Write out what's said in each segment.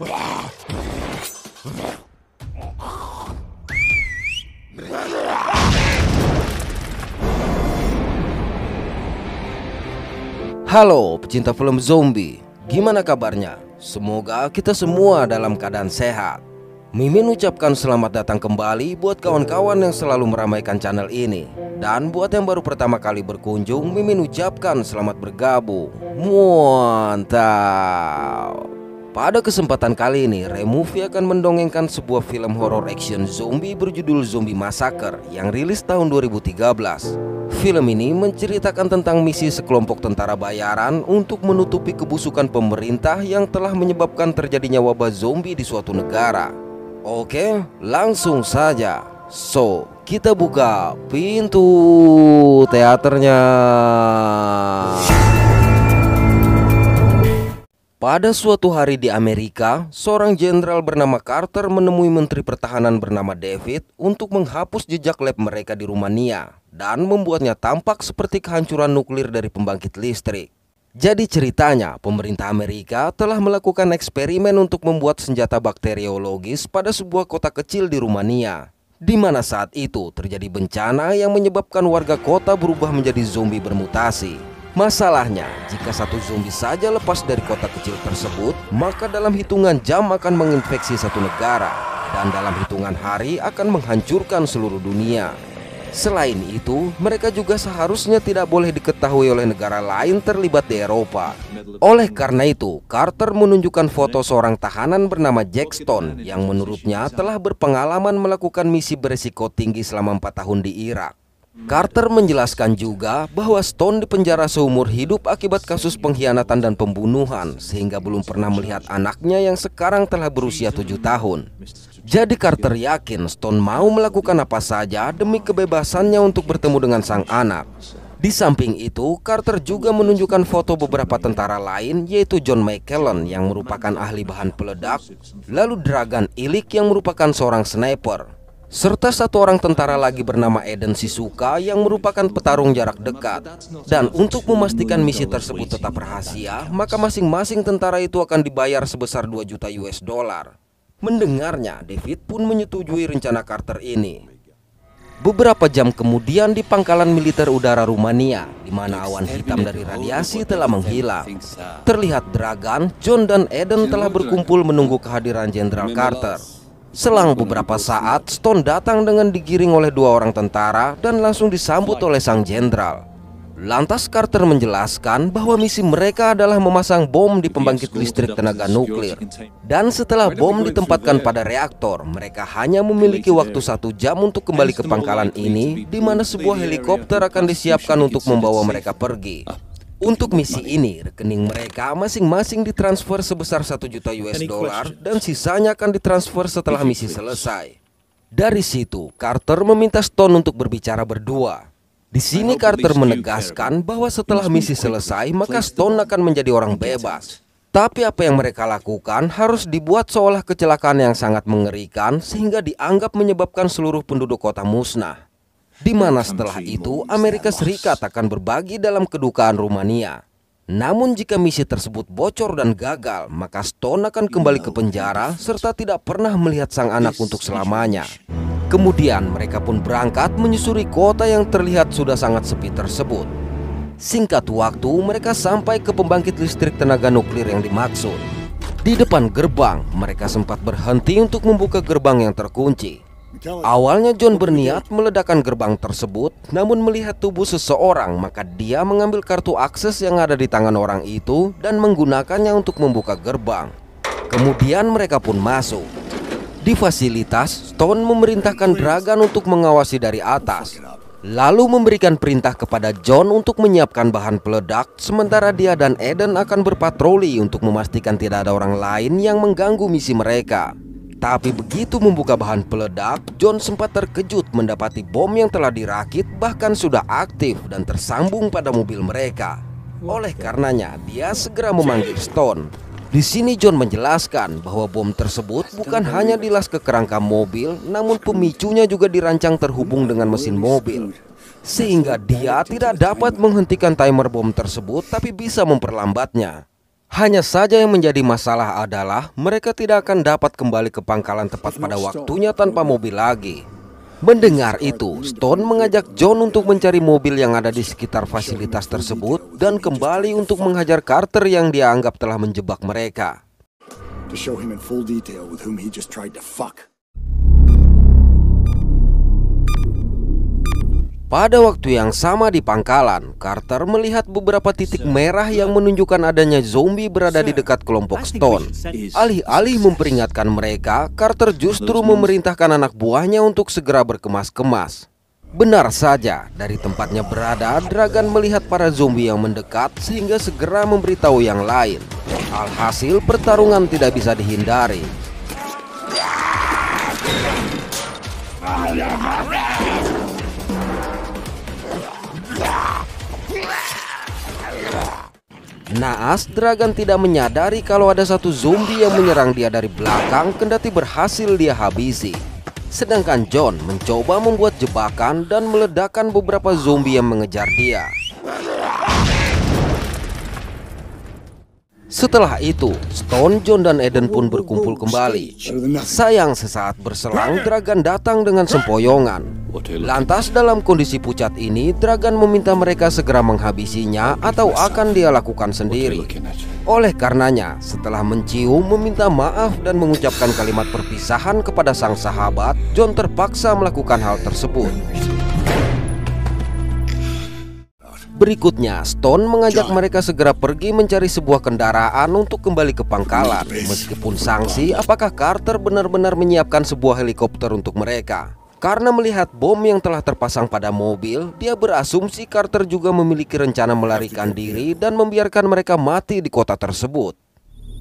Halo pecinta film zombie, gimana kabarnya? Semoga kita semua dalam keadaan sehat. Mimin ucapkan selamat datang kembali buat kawan-kawan yang selalu meramaikan channel ini. Dan buat yang baru pertama kali berkunjung, Mimin ucapkan selamat bergabung. Mantap. Pada kesempatan kali ini, Removie akan mendongengkan sebuah film horor action zombie berjudul Zombie Massacre yang rilis tahun 2013. Film ini menceritakan tentang misi sekelompok tentara bayaran untuk menutupi kebusukan pemerintah yang telah menyebabkan terjadinya wabah zombie di suatu negara. Oke, langsung saja. So, kita buka pintu teaternya. Pada suatu hari di Amerika, seorang jenderal bernama Carter menemui Menteri Pertahanan bernama David untuk menghapus jejak lab mereka di Rumania dan membuatnya tampak seperti kehancuran nuklir dari pembangkit listrik. Jadi ceritanya, pemerintah Amerika telah melakukan eksperimen untuk membuat senjata bakteriologis pada sebuah kota kecil di Rumania, di mana saat itu terjadi bencana yang menyebabkan warga kota berubah menjadi zombie bermutasi. Masalahnya, jika satu zombie saja lepas dari kota kecil tersebut, maka dalam hitungan jam akan menginfeksi satu negara, dan dalam hitungan hari akan menghancurkan seluruh dunia. Selain itu, mereka juga seharusnya tidak boleh diketahui oleh negara lain terlibat di Eropa. Oleh karena itu, Carter menunjukkan foto seorang tahanan bernama Jack Stone yang menurutnya telah berpengalaman melakukan misi beresiko tinggi selama 4 tahun di Irak. Carter menjelaskan juga bahwa Stone dipenjara seumur hidup akibat kasus pengkhianatan dan pembunuhan, sehingga belum pernah melihat anaknya yang sekarang telah berusia 7 tahun. Jadi Carter yakin Stone mau melakukan apa saja demi kebebasannya untuk bertemu dengan sang anak. Di samping itu, Carter juga menunjukkan foto beberapa tentara lain, yaitu John McClellan yang merupakan ahli bahan peledak, lalu Dragan Ilic yang merupakan seorang sniper, serta satu orang tentara lagi bernama Eden Shizuka yang merupakan petarung jarak dekat. Dan untuk memastikan misi tersebut tetap rahasia, maka masing-masing tentara itu akan dibayar sebesar 2 juta US dollar. Mendengarnya, David pun menyetujui rencana Carter ini. Beberapa jam kemudian di pangkalan militer udara Rumania, di mana awan hitam dari radiasi telah menghilang, terlihat Dragan, John dan Eden telah berkumpul menunggu kehadiran Jenderal Carter. Selang beberapa saat, Stone datang dengan digiring oleh 2 orang tentara dan langsung disambut oleh sang jenderal. Lantas Carter menjelaskan bahwa misi mereka adalah memasang bom di pembangkit listrik tenaga nuklir. Dan setelah bom ditempatkan pada reaktor, mereka hanya memiliki waktu 1 jam untuk kembali ke pangkalan ini, di mana sebuah helikopter akan disiapkan untuk membawa mereka pergi. Untuk misi ini, rekening mereka masing-masing ditransfer sebesar 1 juta US dollar dan sisanya akan ditransfer setelah misi selesai. Dari situ, Carter meminta Stone untuk berbicara berdua. Di sini Carter menegaskan bahwa setelah misi selesai, maka Stone akan menjadi orang bebas. Tapi apa yang mereka lakukan harus dibuat seolah kecelakaan yang sangat mengerikan sehingga dianggap menyebabkan seluruh penduduk kota musnah. Di mana setelah itu Amerika Serikat akan berbagi dalam kedukaan Rumania. Namun jika misi tersebut bocor dan gagal, maka Stone akan kembali ke penjara serta tidak pernah melihat sang anak untuk selamanya. Kemudian mereka pun berangkat menyusuri kota yang terlihat sudah sangat sepi tersebut. Singkat waktu mereka sampai ke pembangkit listrik tenaga nuklir yang dimaksud. Di depan gerbang, mereka sempat berhenti untuk membuka gerbang yang terkunci. Awalnya John berniat meledakkan gerbang tersebut, namun melihat tubuh seseorang, maka dia mengambil kartu akses yang ada di tangan orang itu dan menggunakannya untuk membuka gerbang. Kemudian mereka pun masuk. Di fasilitas, Stone memerintahkan Dragan untuk mengawasi dari atas, lalu memberikan perintah kepada John untuk menyiapkan bahan peledak, sementara dia dan Eden akan berpatroli untuk memastikan tidak ada orang lain yang mengganggu misi mereka. Tapi begitu membuka bahan peledak, John sempat terkejut mendapati bom yang telah dirakit bahkan sudah aktif dan tersambung pada mobil mereka. Oleh karenanya, dia segera memanggil Stone. Di sini John menjelaskan bahwa bom tersebut bukan hanya dilas ke kerangka mobil, namun pemicunya juga dirancang terhubung dengan mesin mobil, sehingga dia tidak dapat menghentikan timer bom tersebut tapi bisa memperlambatnya. Hanya saja yang menjadi masalah adalah mereka tidak akan dapat kembali ke pangkalan tepat pada waktunya tanpa mobil lagi. Mendengar itu, Stone mengajak John untuk mencari mobil yang ada di sekitar fasilitas tersebut dan kembali untuk menghajar Carter yang dia anggap telah menjebak mereka. Pada waktu yang sama di pangkalan, Carter melihat beberapa titik merah yang menunjukkan adanya zombie berada di dekat kelompok Stone. Alih-alih memperingatkan mereka, Carter justru memerintahkan anak buahnya untuk segera berkemas-kemas. Benar saja, dari tempatnya berada, Dragan melihat para zombie yang mendekat sehingga segera memberitahu yang lain. Alhasil, pertarungan tidak bisa dihindari. Naas, Dragan tidak menyadari kalau ada satu zombie yang menyerang dia dari belakang, kendati berhasil dia habisi. Sedangkan John mencoba membuat jebakan dan meledakkan beberapa zombie yang mengejar dia. Setelah itu, Stone, John, dan Eden pun berkumpul kembali. Sayang, sesaat berselang, Dragan datang dengan sempoyongan. Lantas dalam kondisi pucat ini, Dragan meminta mereka segera menghabisinya atau akan dia lakukan sendiri. Oleh karenanya, setelah mencium, meminta maaf dan mengucapkan kalimat perpisahan kepada sang sahabat, John terpaksa melakukan hal tersebut. Berikutnya, Stone mengajak mereka segera pergi mencari sebuah kendaraan untuk kembali ke pangkalan. Meskipun sangsi apakah Carter benar-benar menyiapkan sebuah helikopter untuk mereka. Karena melihat bom yang telah terpasang pada mobil, dia berasumsi Carter juga memiliki rencana melarikan diri dan membiarkan mereka mati di kota tersebut.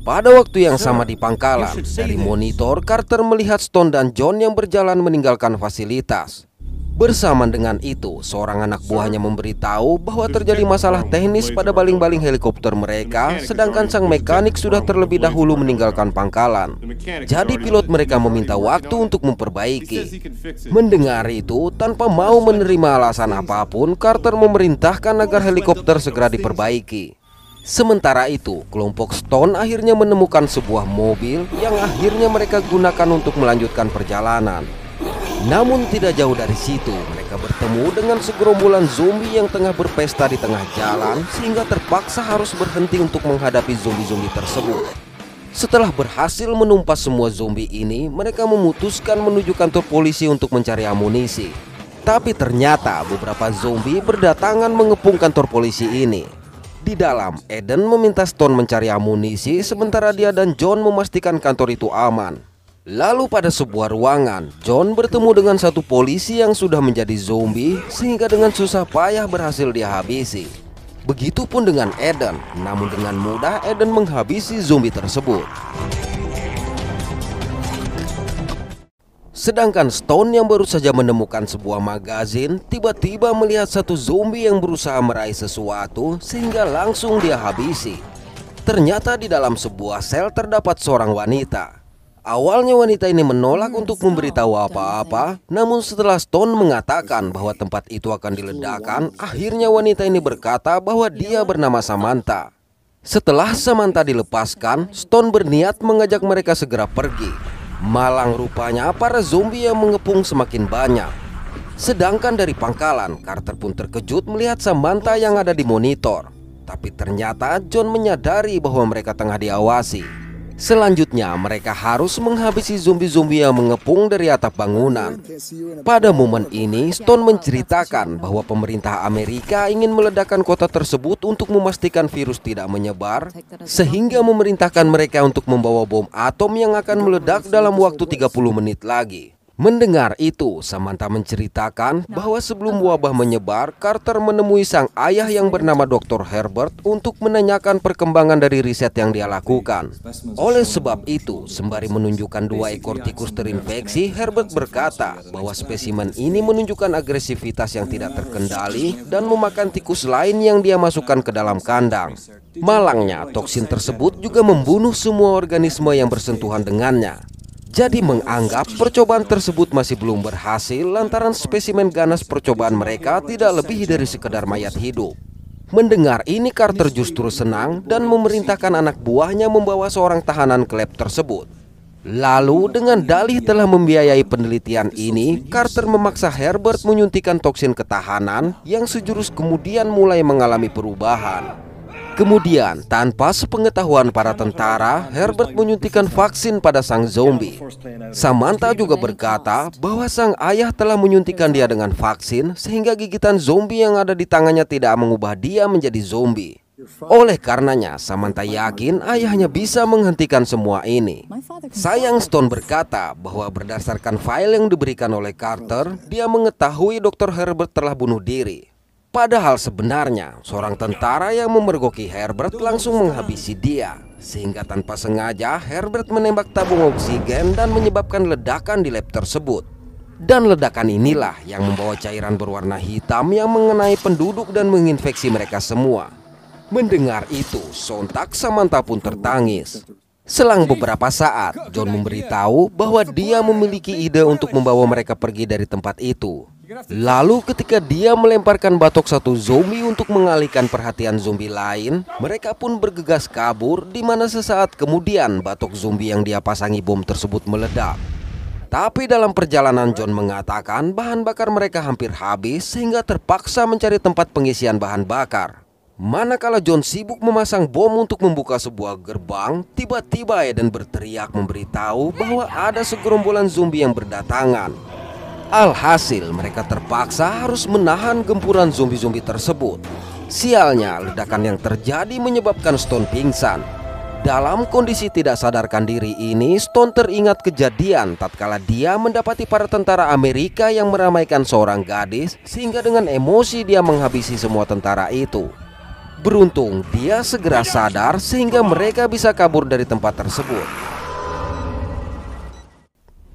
Pada waktu yang sama di pangkalan, dari monitor Carter melihat Stone dan John yang berjalan meninggalkan fasilitas. Bersamaan dengan itu, seorang anak buahnya memberitahu bahwa terjadi masalah teknis pada baling-baling helikopter mereka, sedangkan sang mekanik sudah terlebih dahulu meninggalkan pangkalan. Jadi pilot mereka meminta waktu untuk memperbaiki. Mendengar itu, tanpa mau menerima alasan apapun, Carter memerintahkan agar helikopter segera diperbaiki. Sementara itu, kelompok Stone akhirnya menemukan sebuah mobil yang akhirnya mereka gunakan untuk melanjutkan perjalanan. Namun tidak jauh dari situ, mereka bertemu dengan segerombolan zombie yang tengah berpesta di tengah jalan, sehingga terpaksa harus berhenti untuk menghadapi zombie-zombie tersebut. Setelah berhasil menumpas semua zombie ini, mereka memutuskan menuju kantor polisi untuk mencari amunisi. Tapi ternyata beberapa zombie berdatangan mengepung kantor polisi ini. Di dalam, Eden meminta Stone mencari amunisi, sementara dia dan John memastikan kantor itu aman. Lalu pada sebuah ruangan, John bertemu dengan satu polisi yang sudah menjadi zombie, sehingga dengan susah payah berhasil dia habisi. Begitupun dengan Eden, namun dengan mudah Eden menghabisi zombie tersebut. Sedangkan Stone yang baru saja menemukan sebuah magazin, tiba-tiba melihat satu zombie yang berusaha meraih sesuatu, sehingga langsung dia habisi. Ternyata di dalam sebuah sel terdapat seorang wanita. Awalnya wanita ini menolak untuk memberitahu apa-apa, namun setelah Stone mengatakan bahwa tempat itu akan diledakkan, akhirnya wanita ini berkata bahwa dia bernama Samantha. Setelah Samantha dilepaskan, Stone berniat mengajak mereka segera pergi. Malang rupanya para zombie yang mengepung semakin banyak. Sedangkan dari pangkalan, Carter pun terkejut melihat Samantha yang ada di monitor. Tapi ternyata John menyadari bahwa mereka tengah diawasi. Selanjutnya, mereka harus menghabisi zombie-zombie yang mengepung dari atap bangunan. Pada momen ini, Stone menceritakan bahwa pemerintah Amerika ingin meledakkan kota tersebut untuk memastikan virus tidak menyebar, sehingga memerintahkan mereka untuk membawa bom atom yang akan meledak dalam waktu 30 menit lagi. Mendengar itu, Samantha menceritakan bahwa sebelum wabah menyebar, Carter menemui sang ayah yang bernama Dr. Herbert untuk menanyakan perkembangan dari riset yang dia lakukan. Oleh sebab itu, sembari menunjukkan 2 ekor tikus terinfeksi, Herbert berkata bahwa spesimen ini menunjukkan agresivitas yang tidak terkendali dan memakan tikus lain yang dia masukkan ke dalam kandang. Malangnya, toksin tersebut juga membunuh semua organisme yang bersentuhan dengannya. Jadi menganggap percobaan tersebut masih belum berhasil lantaran spesimen ganas percobaan mereka tidak lebih dari sekedar mayat hidup. Mendengar ini, Carter justru senang dan memerintahkan anak buahnya membawa seorang tahanan ke lab tersebut. Lalu dengan dalih telah membiayai penelitian ini, Carter memaksa Herbert menyuntikkan toksin ke tahanan yang sejurus kemudian mulai mengalami perubahan. Kemudian, tanpa sepengetahuan para tentara, Herbert menyuntikkan vaksin pada sang zombie. Samantha juga berkata bahwa sang ayah telah menyuntikkan dia dengan vaksin sehingga gigitan zombie yang ada di tangannya tidak mengubah dia menjadi zombie. Oleh karenanya, Samantha yakin ayahnya bisa menghentikan semua ini. Sayang, Stone berkata bahwa berdasarkan file yang diberikan oleh Carter, dia mengetahui Dr. Herbert telah bunuh diri. Padahal sebenarnya seorang tentara yang memergoki Herbert langsung menghabisi dia. Sehingga tanpa sengaja Herbert menembak tabung oksigen dan menyebabkan ledakan di lab tersebut. Dan ledakan inilah yang membawa cairan berwarna hitam yang mengenai penduduk dan menginfeksi mereka semua. Mendengar itu, sontak Samantha pun tertangis. Selang beberapa saat, John memberitahu bahwa dia memiliki ide untuk membawa mereka pergi dari tempat itu. Lalu ketika dia melemparkan batok satu zombie untuk mengalihkan perhatian zombie lain, mereka pun bergegas kabur, di mana sesaat kemudian batok zombie yang dia pasangi bom tersebut meledak. Tapi dalam perjalanan, John mengatakan bahan bakar mereka hampir habis sehingga terpaksa mencari tempat pengisian bahan bakar. Manakala John sibuk memasang bom untuk membuka sebuah gerbang, tiba-tiba Eden berteriak memberitahu bahwa ada segerombolan zombie yang berdatangan. Alhasil mereka terpaksa harus menahan gempuran zombie-zombie tersebut. Sialnya, ledakan yang terjadi menyebabkan Stone pingsan. Dalam kondisi tidak sadarkan diri ini, Stone teringat kejadian tatkala dia mendapati para tentara Amerika yang meramaikan seorang gadis, sehingga dengan emosi dia menghabisi semua tentara itu. Beruntung dia segera sadar sehingga mereka bisa kabur dari tempat tersebut.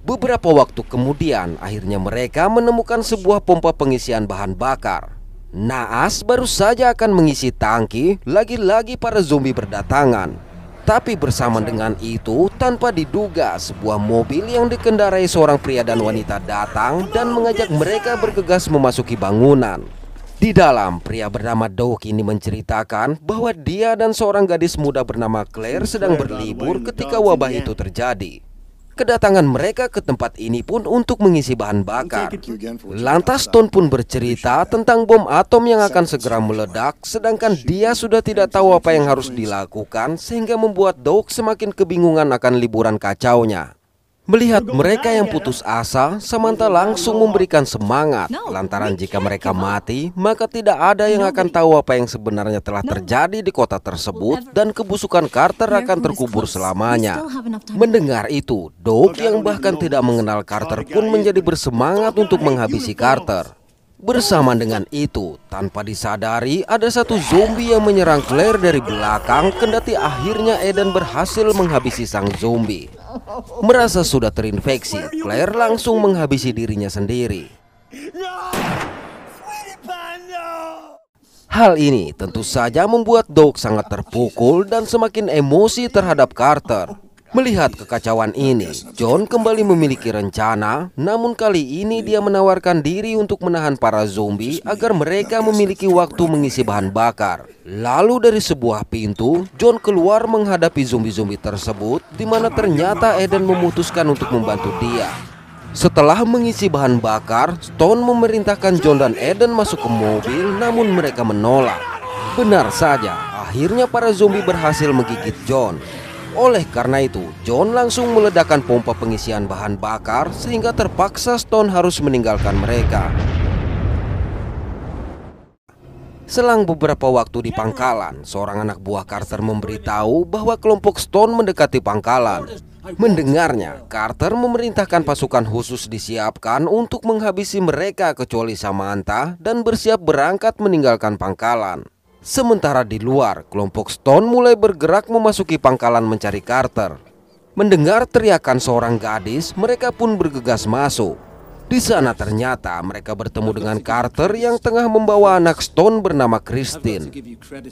Beberapa waktu kemudian, akhirnya mereka menemukan sebuah pompa pengisian bahan bakar. Naas baru saja akan mengisi tangki, lagi-lagi para zombie berdatangan. Tapi bersama dengan itu, tanpa diduga, sebuah mobil yang dikendarai seorang pria dan wanita datang dan mengajak mereka bergegas memasuki bangunan. Di dalam, pria bernama Doug ini menceritakan bahwa dia dan seorang gadis muda bernama Claire sedang berlibur ketika wabah itu terjadi. Kedatangan mereka ke tempat ini pun untuk mengisi bahan bakar. Lantas Stone pun bercerita tentang bom atom yang akan segera meledak, sedangkan dia sudah tidak tahu apa yang harus dilakukan, sehingga membuat Doug semakin kebingungan akan liburan kacaunya. Melihat mereka yang putus asa, Samantha langsung memberikan semangat. Lantaran jika mereka mati, maka tidak ada yang akan tahu apa yang sebenarnya telah terjadi di kota tersebut, dan kebusukan Carter akan terkubur selamanya. Mendengar itu, Doug yang bahkan tidak mengenal Carter pun menjadi bersemangat untuk menghabisi Carter. Bersama dengan itu, tanpa disadari ada satu zombie yang menyerang Claire dari belakang, kendati akhirnya Eden berhasil menghabisi sang zombie. Merasa sudah terinfeksi, Claire langsung menghabisi dirinya sendiri. Hal ini tentu saja membuat Doug sangat terpukul dan semakin emosi terhadap Carter. Melihat kekacauan ini, John kembali memiliki rencana, namun kali ini dia menawarkan diri untuk menahan para zombie agar mereka memiliki waktu mengisi bahan bakar. Lalu dari sebuah pintu, John keluar menghadapi zombie-zombie tersebut, di mana ternyata Eden memutuskan untuk membantu dia. Setelah mengisi bahan bakar, Stone memerintahkan John dan Eden masuk ke mobil, namun mereka menolak. Benar saja, akhirnya para zombie berhasil menggigit John. Oleh karena itu, John langsung meledakkan pompa pengisian bahan bakar sehingga terpaksa Stone harus meninggalkan mereka. Selang beberapa waktu di pangkalan, seorang anak buah Carter memberitahu bahwa kelompok Stone mendekati pangkalan. Mendengarnya, Carter memerintahkan pasukan khusus disiapkan untuk menghabisi mereka kecuali Samantha dan bersiap berangkat meninggalkan pangkalan. Sementara di luar, kelompok Stone mulai bergerak memasuki pangkalan mencari Carter. Mendengar teriakan seorang gadis, mereka pun bergegas masuk. Di sana ternyata mereka bertemu dengan Carter yang tengah membawa anak Stone bernama Christine.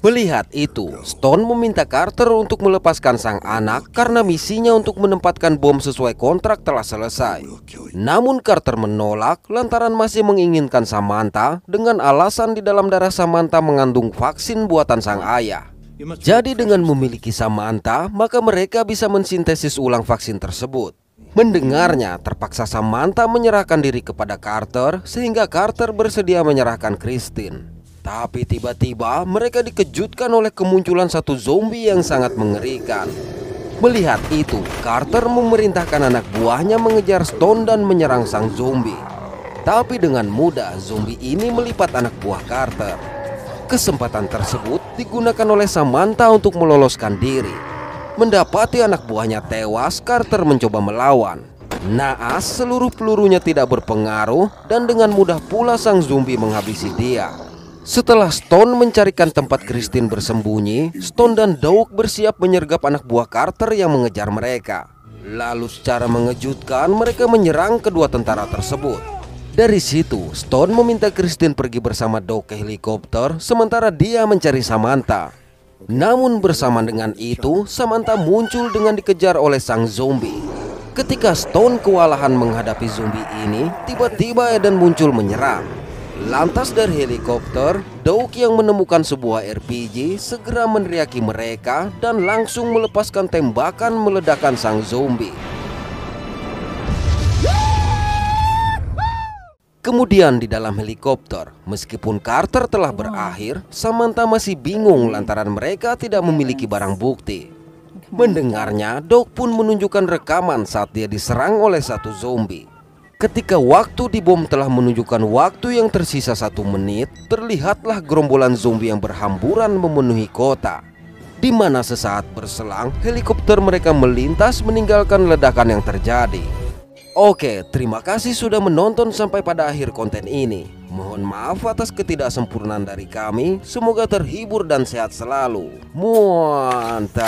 Melihat itu, Stone meminta Carter untuk melepaskan sang anak karena misinya untuk menempatkan bom sesuai kontrak telah selesai. Namun Carter menolak lantaran masih menginginkan Samantha dengan alasan di dalam darah Samantha mengandung vaksin buatan sang ayah. Jadi dengan memiliki Samantha, maka mereka bisa mensintesis ulang vaksin tersebut. Mendengarnya, terpaksa Samantha menyerahkan diri kepada Carter sehingga Carter bersedia menyerahkan Christine. Tapi tiba-tiba mereka dikejutkan oleh kemunculan satu zombie yang sangat mengerikan. Melihat itu, Carter memerintahkan anak buahnya mengejar Stone dan menyerang sang zombie. Tapi dengan mudah zombie ini melipat anak buah Carter. Kesempatan tersebut digunakan oleh Samantha untuk meloloskan diri. Mendapati anak buahnya tewas, Carter mencoba melawan. Naas, seluruh pelurunya tidak berpengaruh dan dengan mudah pula sang zombie menghabisi dia. Setelah Stone mencarikan tempat Christine bersembunyi, Stone dan Doug bersiap menyergap anak buah Carter yang mengejar mereka. Lalu secara mengejutkan mereka menyerang kedua tentara tersebut. Dari situ, Stone meminta Christine pergi bersama Doug ke helikopter sementara dia mencari Samantha. Namun bersamaan dengan itu, Samantha muncul dengan dikejar oleh sang zombie. Ketika Stone kewalahan menghadapi zombie ini, tiba-tiba Eden muncul menyerang. Lantas dari helikopter, Doug yang menemukan sebuah RPG segera meneriaki mereka dan langsung melepaskan tembakan meledakkan sang zombie. Kemudian di dalam helikopter, meskipun Carter telah berakhir, Samantha masih bingung lantaran mereka tidak memiliki barang bukti. Mendengarnya, Doug pun menunjukkan rekaman saat dia diserang oleh satu zombie. Ketika waktu di bom telah menunjukkan waktu yang tersisa 1 menit, terlihatlah gerombolan zombie yang berhamburan memenuhi kota. Di mana sesaat berselang, helikopter mereka melintas meninggalkan ledakan yang terjadi. Oke, terima kasih sudah menonton sampai pada akhir konten ini. Mohon maaf atas ketidaksempurnaan dari kami. Semoga terhibur dan sehat selalu. Mantap.